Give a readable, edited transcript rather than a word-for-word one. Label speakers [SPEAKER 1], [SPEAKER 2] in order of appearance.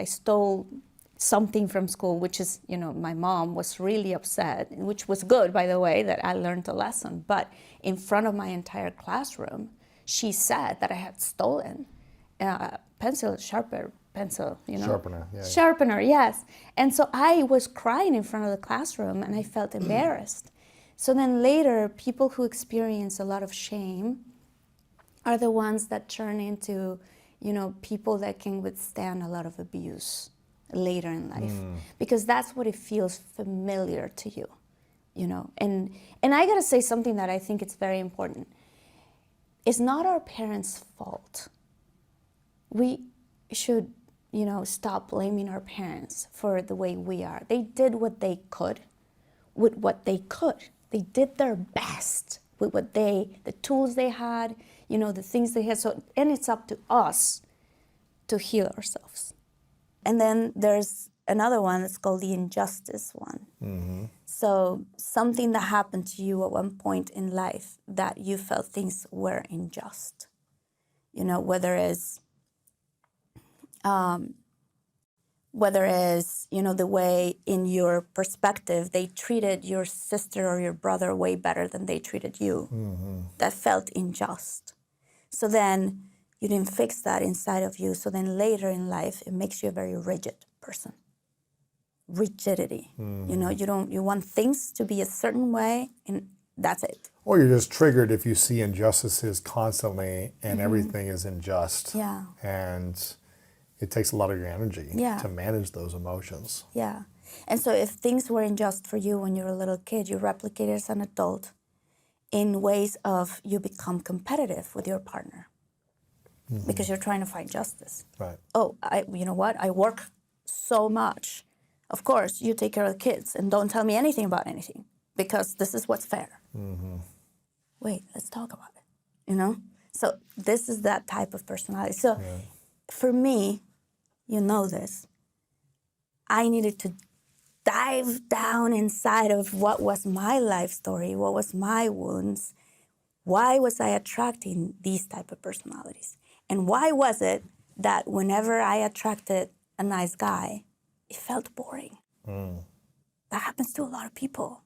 [SPEAKER 1] I stole something from school, which is, my mom was really upset, which was good, by the way, that I learned a lesson. But in front of my entire classroom, she said that I had stolen sharpener,
[SPEAKER 2] Sharpener, yeah.
[SPEAKER 1] Sharpener, yes. And so I was crying in front of the classroom, and I felt embarrassed. So then later, people who experience a lot of shame are the ones that turn into, people that can withstand a lot of abuse later in life, because that's what it feels familiar to you, And I gotta say something that I think it's very important. It's not our parents' fault. We should, stop blaming our parents for the way we are. They did what they could with what they could. They did their best with the tools they had, the things they had. So, and it's up to us to heal ourselves. And then there's another one that's called the injustice one.
[SPEAKER 2] Mm-hmm.
[SPEAKER 1] So something that happened to you at one point in life that you felt things were unjust. Whether it's the way in your perspective they treated your sister or your brother way better than they treated you.
[SPEAKER 2] Mm-hmm.
[SPEAKER 1] That felt unjust. So then you didn't fix that inside of you. So then later in life, it makes you a very rigid person. Rigidity.
[SPEAKER 2] Mm-hmm.
[SPEAKER 1] You want things to be a certain way, and that's it.
[SPEAKER 2] Or you're just triggered if you see injustices constantly and everything is unjust.
[SPEAKER 1] Yeah.
[SPEAKER 2] And it takes a lot of your energy to manage those emotions.
[SPEAKER 1] Yeah. And so if things were unjust for you when you were a little kid, you replicate it as an adult in ways of you become competitive with your partner because you're trying to find justice.
[SPEAKER 2] Right.
[SPEAKER 1] Oh, you know what? I work so much. Of course, you take care of the kids and don't tell me anything about anything because this is what's fair.
[SPEAKER 2] Mm-hmm.
[SPEAKER 1] Wait, let's talk about it, So this is that type of personality. So for me, this, I needed to dive down inside of what was my life story, what was my wounds, why was I attracting these type of personalities? And why was it that whenever I attracted a nice guy, it felt boring? That happens to a lot of people.